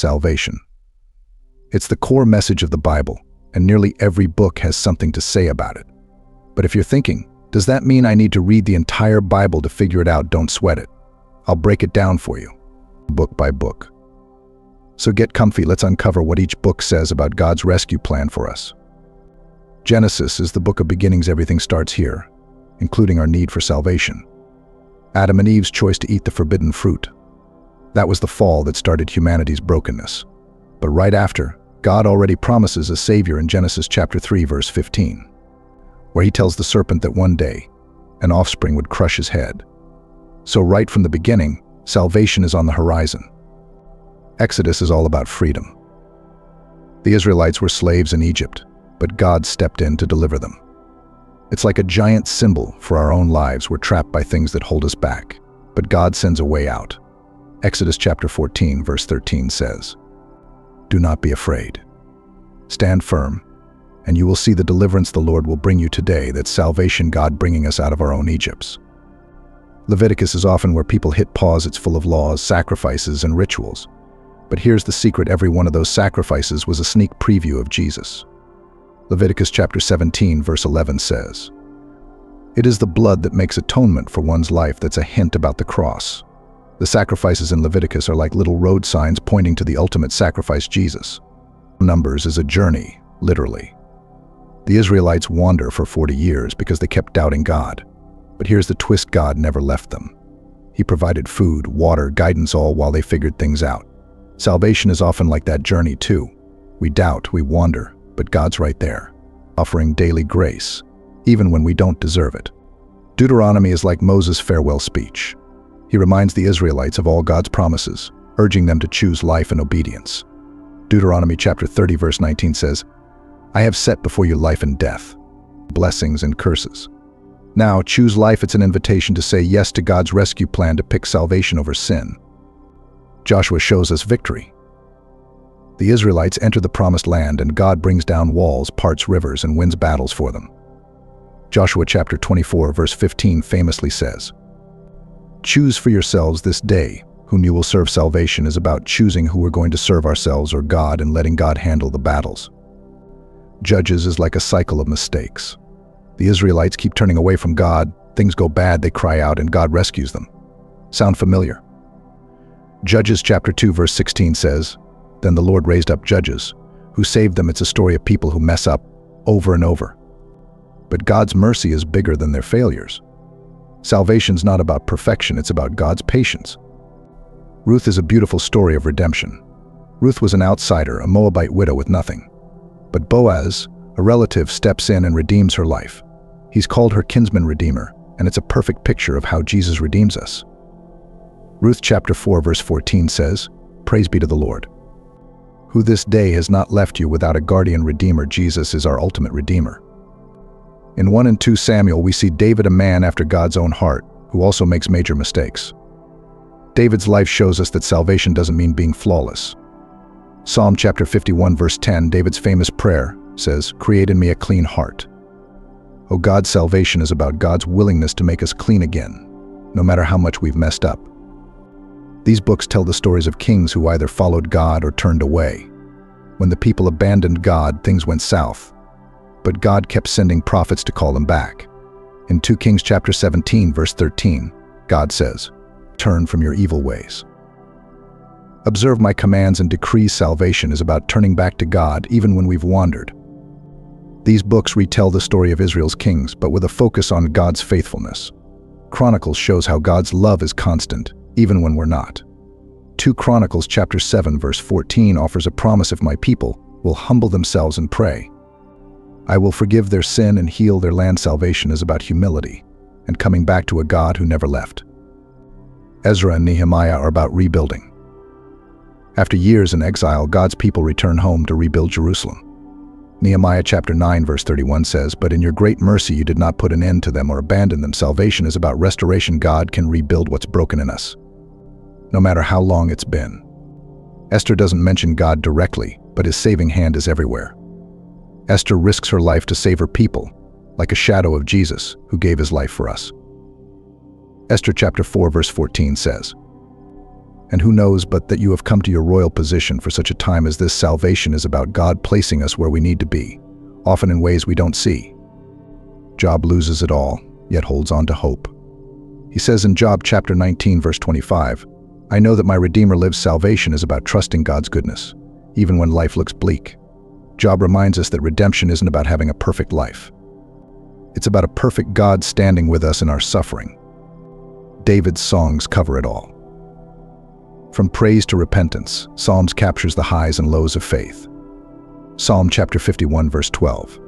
salvation. It's the core message of the Bible, and nearly every book has something to say about it. But if you're thinking, does that mean I need to read the entire Bible to figure it out? Don't sweat it. I'll break it down for you, book by book. So get comfy, let's uncover what each book says about God's rescue plan for us. Genesis is the book of beginnings. Everything starts here, including our need for salvation. Adam and Eve's choice to eat the forbidden fruit. That was the fall that started humanity's brokenness. But right after, God already promises a Savior in Genesis chapter 3, verse 15, where he tells the serpent that one day, an offspring would crush his head. So right from the beginning, salvation is on the horizon. Exodus is all about freedom. The Israelites were slaves in Egypt, but God stepped in to deliver them. It's like a giant symbol for our own lives. We're trapped by things that hold us back, but God sends a way out. Exodus chapter 14, verse 13 says, "Do not be afraid. Stand firm, and you will see the deliverance the Lord will bring you today." That's salvation, God bringing us out of our own Egypts. Leviticus is often where people hit pause. It's full of laws, sacrifices, and rituals. But here's the secret: every one of those sacrifices was a sneak preview of Jesus. Leviticus chapter 17, verse 11 says, "It is the blood that makes atonement for one's life." That's a hint about the cross. The sacrifices in Leviticus are like little road signs pointing to the ultimate sacrifice, Jesus. Numbers is a journey, literally. The Israelites wander for 40 years because they kept doubting God. But here's the twist: God never left them. He provided food, water, guidance, all while they figured things out. Salvation is often like that journey too. We doubt, we wander, but God's right there, offering daily grace, even when we don't deserve it. Deuteronomy is like Moses' farewell speech. He reminds the Israelites of all God's promises, urging them to choose life and obedience. Deuteronomy chapter 30, verse 19 says, "I have set before you life and death, blessings and curses. Now choose life." It's an invitation to say yes to God's rescue plan, to pick salvation over sin. Joshua shows us victory. The Israelites enter the promised land, and God brings down walls, parts rivers, and wins battles for them. Joshua chapter 24, verse 15 famously says, "Choose for yourselves this day whom you will serve." Salvation is about choosing who we're going to serve, ourselves or God, and letting God handle the battles. Judges is like a cycle of mistakes. The Israelites keep turning away from God. Things go bad, they cry out, and God rescues them. Sound familiar? Judges chapter 2, verse 16 says, "Then the Lord raised up judges who saved them." It's a story of people who mess up over and over. But God's mercy is bigger than their failures. Salvation's not about perfection, it's about God's patience. Ruth is a beautiful story of redemption. Ruth was an outsider, a Moabite widow with nothing. But Boaz, a relative, steps in and redeems her life. He's called her kinsman redeemer, and it's a perfect picture of how Jesus redeems us. Ruth chapter 4, verse 14 says, "Praise be to the Lord, who this day has not left you without a guardian redeemer." Jesus is our ultimate redeemer. In 1 and 2 Samuel, we see David, a man after God's own heart, who also makes major mistakes. David's life shows us that salvation doesn't mean being flawless. Psalm chapter 51, verse 10, David's famous prayer, says, "Create in me a clean heart." Oh, God's salvation is about God's willingness to make us clean again, no matter how much we've messed up. These books tell the stories of kings who either followed God or turned away. When the people abandoned God, things went south. But God kept sending prophets to call them back. In 2 Kings chapter 17, verse 13, God says, "Turn from your evil ways. Observe my commands and decrees." Salvation is about turning back to God even when we've wandered. These books retell the story of Israel's kings, but with a focus on God's faithfulness. Chronicles shows how God's love is constant, even when we're not. 2 Chronicles chapter 7, verse 14 offers a promise: "If my people will humble themselves and pray, I will forgive their sin and heal their land." Salvation is about humility and coming back to a God who never left. Ezra and Nehemiah are about rebuilding. After years in exile, God's people return home to rebuild Jerusalem. Nehemiah chapter 9, verse 31 says, "But in your great mercy you did not put an end to them or abandon them." Salvation is about restoration. God can rebuild what's broken in us, no matter how long it's been. Esther doesn't mention God directly, but his saving hand is everywhere. Esther risks her life to save her people, like a shadow of Jesus, who gave his life for us. Esther chapter 4, verse 14 says, And who knows but that you have come to your royal position for such a time as this. Salvation is about God placing us where we need to be, often in ways we don't see. Job loses it all, yet holds on to hope. He says in Job chapter 19, verse 25, "I know that my Redeemer lives." Salvation is about trusting God's goodness, even when life looks bleak. Job reminds us that redemption isn't about having a perfect life. It's about a perfect God standing with us in our suffering. David's songs cover it all. From praise to repentance, Psalms captures the highs and lows of faith. Psalm chapter 51, verse 12.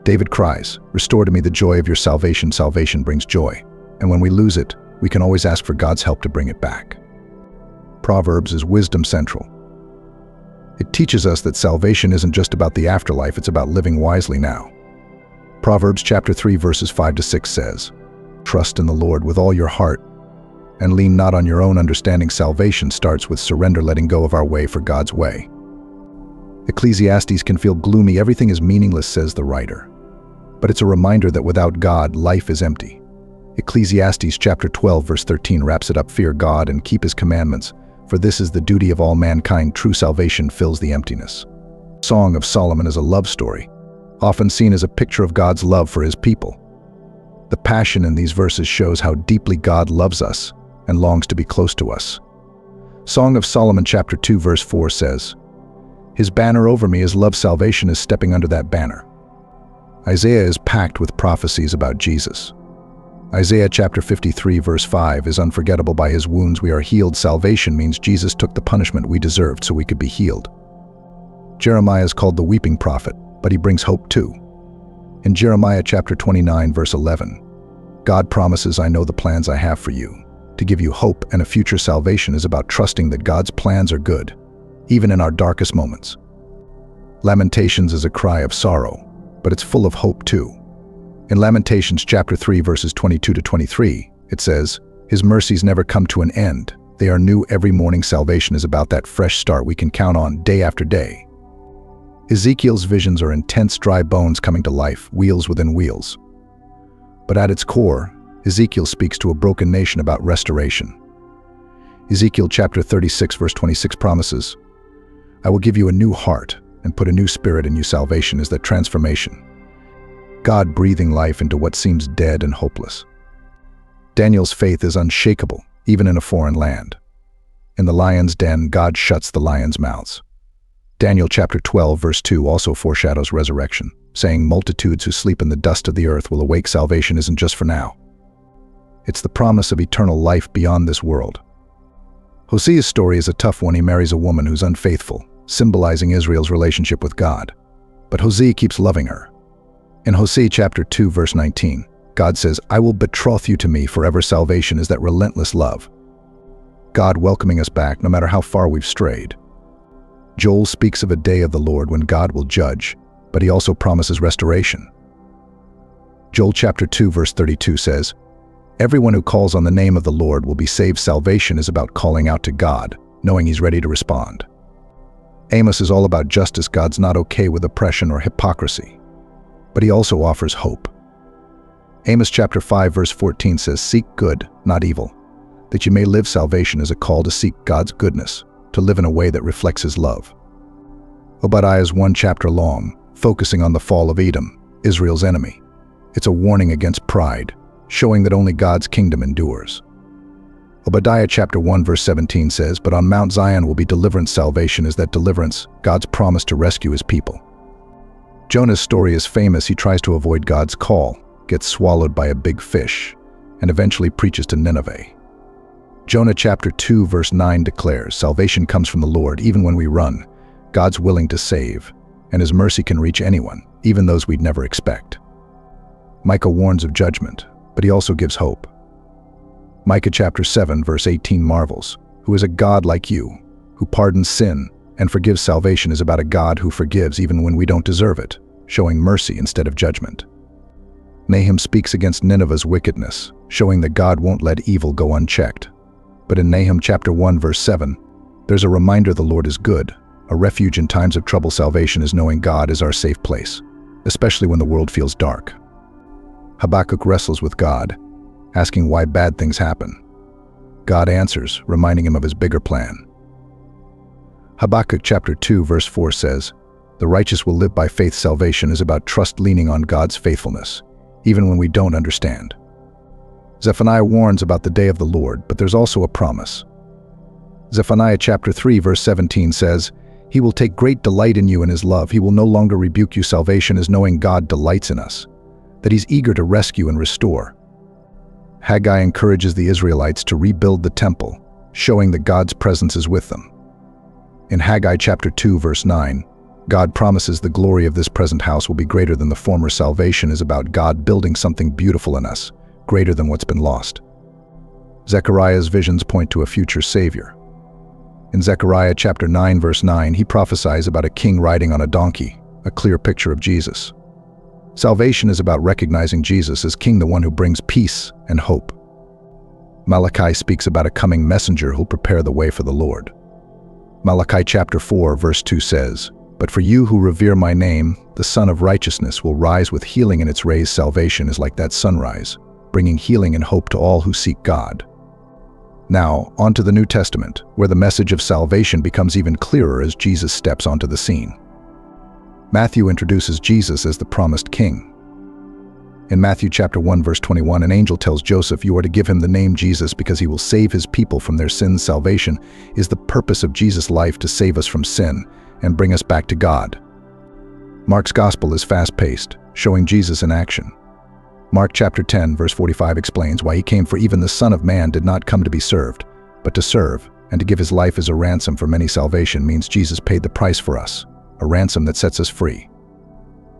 David cries, "Restore to me the joy of your salvation." Salvation brings joy, and when we lose it, we can always ask for God's help to bring it back. Proverbs is wisdom central. It teaches us that salvation isn't just about the afterlife, it's about living wisely now. Proverbs chapter 3, verses 5 to 6 says, "Trust in the Lord with all your heart, and lean not on your own understanding." Salvation starts with surrender, letting go of our way for God's way. Ecclesiastes can feel gloomy. Everything is meaningless, says the writer. But it's a reminder that without God, life is empty. Ecclesiastes chapter 12, verse 13 wraps it up: "Fear God and keep his commandments, for this is the duty of all mankind." True salvation fills the emptiness. Song of Solomon is a love story, often seen as a picture of God's love for his people. The passion in these verses shows how deeply God loves us and longs to be close to us. Song of Solomon chapter 2, verse 4 says, "His banner over me is love." Salvation is stepping under that banner. Isaiah is packed with prophecies about Jesus. Isaiah chapter 53, verse 5 is unforgettable. "By his wounds we are healed." Salvation means Jesus took the punishment we deserved so we could be healed. Jeremiah is called the weeping prophet, but he brings hope too. In Jeremiah chapter 29, verse 11, God promises, "I know the plans I have for you, to give you hope and a future." Salvation is about trusting that God's plans are good, even in our darkest moments. Lamentations is a cry of sorrow, but it's full of hope too. In Lamentations chapter 3, verses 22 to 23, it says, "His mercies never come to an end. They are new every morning." Salvation is about that fresh start we can count on day after day. Ezekiel's visions are intense, dry bones coming to life, wheels within wheels. But at its core, Ezekiel speaks to a broken nation about restoration. Ezekiel chapter 36, verse 26 promises, "I will give you a new heart and put a new spirit in you." Salvation is that transformation, God breathing life into what seems dead and hopeless. Daniel's faith is unshakable, even in a foreign land. In the lion's den, God shuts the lions' mouths. Daniel chapter 12, verse 2 also foreshadows resurrection, saying, "Multitudes who sleep in the dust of the earth will awake." Salvation isn't just for now. It's the promise of eternal life beyond this world. Hosea's story is a tough one. He marries a woman who's unfaithful, symbolizing Israel's relationship with God. But Hosea keeps loving her. In Hosea chapter 2, verse 19, God says, "I will betroth you to me forever." Salvation is that relentless love, God welcoming us back no matter how far we've strayed. Joel speaks of a day of the Lord when God will judge, but he also promises restoration. Joel chapter 2, verse 32 says, "Everyone who calls on the name of the Lord will be saved." Salvation is about calling out to God, knowing he's ready to respond. Amos is all about justice. God's not okay with oppression or hypocrisy, but he also offers hope. Amos chapter 5, verse 14 says, "Seek good, not evil, that you may live." Salvation is a call to seek God's goodness, to live in a way that reflects his love. Obadiah is one chapter long, focusing on the fall of Edom, Israel's enemy. It's a warning against pride, showing that only God's kingdom endures. Obadiah chapter 1, verse 17 says, "But on Mount Zion will be deliverance." Salvation is that deliverance, God's promise to rescue his people. Jonah's story is famous. He tries to avoid God's call, gets swallowed by a big fish, and eventually preaches to Nineveh. Jonah chapter 2, verse 9 declares, "Salvation comes from the Lord. Even when we run, God's willing to save, and his mercy can reach anyone, even those we'd never expect." Micah warns of judgment, but he also gives hope. Micah chapter 7, verse 18 marvels, "Who is a God like you, who pardons sin and forgives?" Salvation is about a God who forgives even when we don't deserve it, showing mercy instead of judgment. Nahum speaks against Nineveh's wickedness, showing that God won't let evil go unchecked. But in Nahum chapter 1, verse 7, there's a reminder the Lord is good, a refuge in times of trouble. Salvation is knowing God is our safe place, especially when the world feels dark. Habakkuk wrestles with God, asking why bad things happen. God answers, reminding him of his bigger plan. Habakkuk chapter 2 verse 4 says, "The righteous will live by faith." Salvation is about trust, leaning on God's faithfulness, even when we don't understand. Zephaniah warns about the day of the Lord, but there's also a promise. Zephaniah chapter 3 verse 17 says, "He will take great delight in you in his love. He will no longer rebuke you." Salvation is knowing God delights in us, that he's eager to rescue and restore. Haggai encourages the Israelites to rebuild the temple, showing that God's presence is with them. In Haggai chapter 2 verse 9, God promises the glory of this present house will be greater than the former. Salvation is about God building something beautiful in us, greater than what's been lost. Zechariah's visions point to a future Savior. In Zechariah chapter 9 verse 9, he prophesies about a king riding on a donkey, a clear picture of Jesus. Salvation is about recognizing Jesus as King, the one who brings peace and hope. Malachi speaks about a coming messenger who'll prepare the way for the Lord. Malachi chapter 4 verse 2 says, "But for you who revere my name, the Sun of Righteousness will rise with healing in its rays." Salvation is like that sunrise, bringing healing and hope to all who seek God. Now, on to the New Testament, where the message of salvation becomes even clearer as Jesus steps onto the scene. Matthew introduces Jesus as the promised king. In Matthew chapter 1 verse 21, an angel tells Joseph, "You are to give him the name Jesus because he will save his people from their sins." Salvation is the purpose of Jesus' life, to save us from sin and bring us back to God. Mark's gospel is fast-paced, showing Jesus in action. Mark chapter 10 verse 45 explains why he came, for even the Son of Man did not come to be served, but to serve, and to give his life as a ransom for many. Salvation means Jesus paid the price for us, a ransom that sets us free.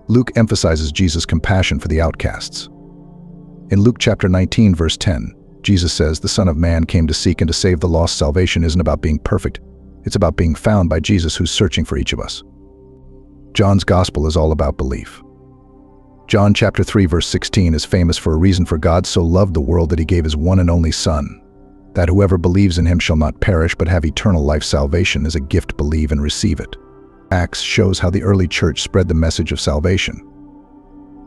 Luke emphasizes Jesus' compassion for the outcasts. In Luke chapter 19 verse 10, Jesus says, "The Son of Man came to seek and to save the lost." Salvation isn't about being perfect, it's about being found by Jesus, who's searching for each of us. John's gospel is all about belief. John chapter 3 verse 16 is famous for a reason. "For God so loved the world that he gave his one and only Son, that whoever believes in him shall not perish but have eternal life." Salvation is a gift. Believe and receive it. Acts shows how the early church spread the message of salvation.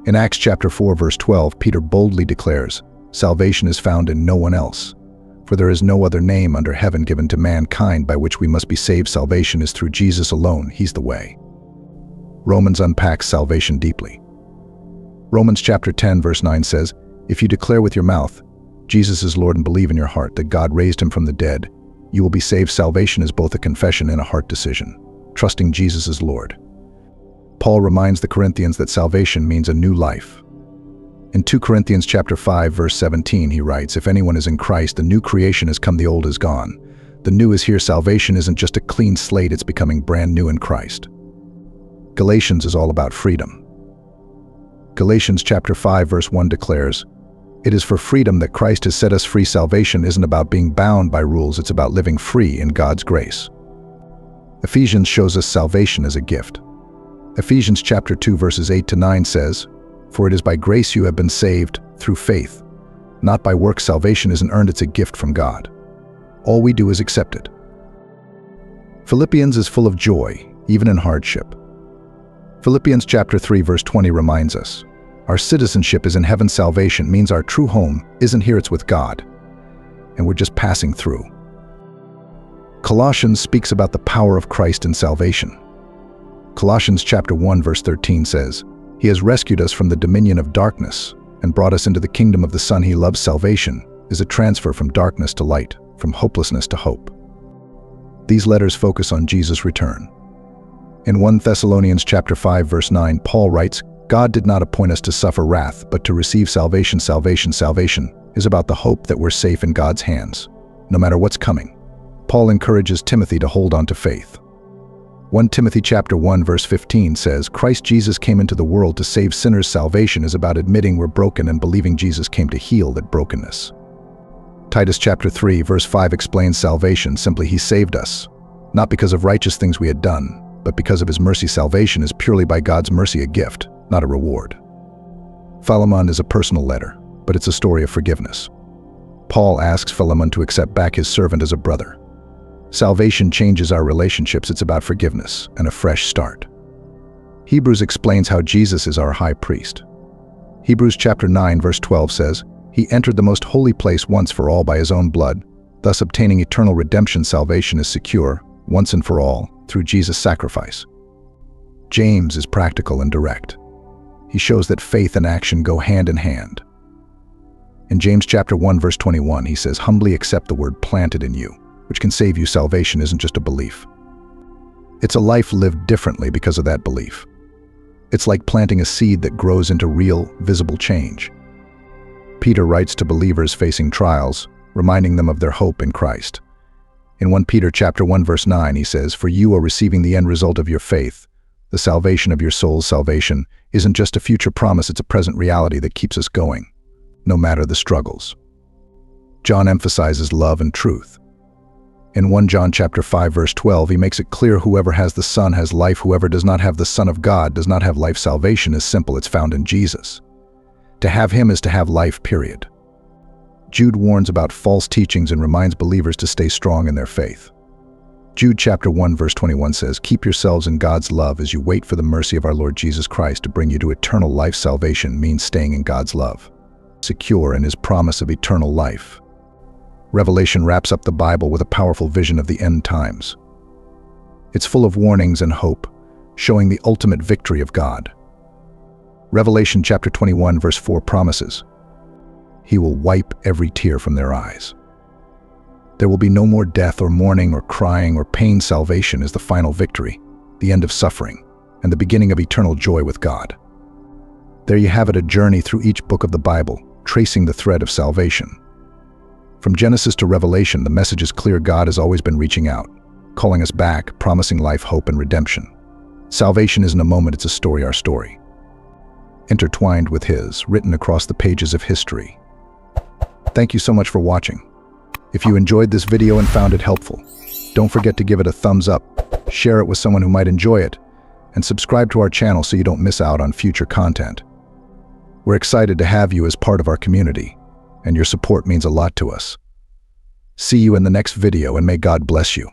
In Acts chapter 4 verse 12, Peter boldly declares, "Salvation is found in no one else, for there is no other name under heaven given to mankind by which we must be saved." Salvation is through Jesus alone. He's the way. Romans unpacks salvation deeply. Romans chapter 10 verse 9 says, "If you declare with your mouth, 'Jesus is Lord,' and believe in your heart that God raised him from the dead, you will be saved." Salvation is both a confession and a heart decision, trusting Jesus as Lord. Paul reminds the Corinthians that salvation means a new life. In 2 Corinthians chapter 5 verse 17, he writes, "If anyone is in Christ, the new creation has come, the old is gone. The new is here." Salvation isn't just a clean slate, it's becoming brand new in Christ. Galatians is all about freedom. Galatians chapter 5 verse 1 declares, "It is for freedom that Christ has set us free." Salvation isn't about being bound by rules, it's about living free in God's grace. Ephesians shows us salvation as a gift. Ephesians chapter 2 verses 8 to 9 says, "For it is by grace you have been saved, through faith, not by works." Salvation isn't earned, it's a gift from God. All we do is accept it. Philippians is full of joy, even in hardship. Philippians chapter 3 verse 20 reminds us, our citizenship is in heaven. Salvation means our true home isn't here, it's with God, and we're just passing through. Colossians speaks about the power of Christ in salvation. Colossians chapter 1 verse 13 says, "He has rescued us from the dominion of darkness and brought us into the kingdom of the Son he loves." Salvation is a transfer from darkness to light, from hopelessness to hope. These letters focus on Jesus' return. In 1 Thessalonians chapter 5 verse 9, Paul writes, "God did not appoint us to suffer wrath, but to receive salvation." Salvation is about the hope that we're safe in God's hands, no matter what's coming. Paul encourages Timothy to hold on to faith. 1 Timothy chapter 1 verse 15 says, "Christ Jesus came into the world to save sinners." Salvation is about admitting we're broken and believing Jesus came to heal that brokenness. Titus chapter 3 verse 5 explains salvation simply: he saved us, not because of righteous things we had done, but because of his mercy. Salvation is purely by God's mercy, a gift, not a reward. Philemon is a personal letter, but it's a story of forgiveness. Paul asks Philemon to accept back his servant as a brother. Salvation changes our relationships. It's about forgiveness and a fresh start. Hebrews explains how Jesus is our high priest. Hebrews chapter 9 verse 12 says, "He entered the most holy place once for all by his own blood, Thus, obtaining eternal redemption salvation is secure, once and for all, through Jesus' sacrifice. James is practical and direct. He shows that faith and action go hand in hand. In James chapter 1, verse 21, he says, "Humbly accept the word planted in you, which can save you. Salvation isn't just a belief. It's a life lived differently because of that belief. It's like planting a seed that grows into real, visible change." Peter writes to believers facing trials, reminding them of their hope in Christ. In 1 Peter chapter 1, verse 9, he says, "For you are receiving the end result of your faith. The salvation of your soul's salvation isn't just a future promise, it's a present reality that keeps us going, no matter the struggles." John emphasizes love and truth. In 1 John chapter 5, verse 12, he makes it clear whoever has the Son has life. Whoever does not have the Son of God does not have life. Salvation is simple. It's found in Jesus. To have him is to have life, period. Jude warns about false teachings and reminds believers to stay strong in their faith. Jude chapter 1, verse 21 says, "Keep yourselves in God's love as you wait for the mercy of our Lord Jesus Christ to bring you to eternal life." Salvation means staying in God's love, secure in his promise of eternal life. Revelation wraps up the Bible with a powerful vision of the end times. It's full of warnings and hope, showing the ultimate victory of God. Revelation chapter 21, verse 4 promises, "He will wipe every tear from their eyes." There will be no more death or mourning or crying or pain. Salvation is the final victory, the end of suffering, and the beginning of eternal joy with God. There you have it, a journey through each book of the Bible, tracing the thread of salvation. From Genesis to Revelation, the message is clear. God has always been reaching out, calling us back, promising life, hope, and redemption. Salvation isn't a moment, it's a story, our story, intertwined with his, written across the pages of history. Thank you so much for watching. If you enjoyed this video and found it helpful, don't forget to give it a thumbs up, share it with someone who might enjoy it, and subscribe to our channel so you don't miss out on future content. We're excited to have you as part of our community, and your support means a lot to us. See you in the next video, and may God bless you.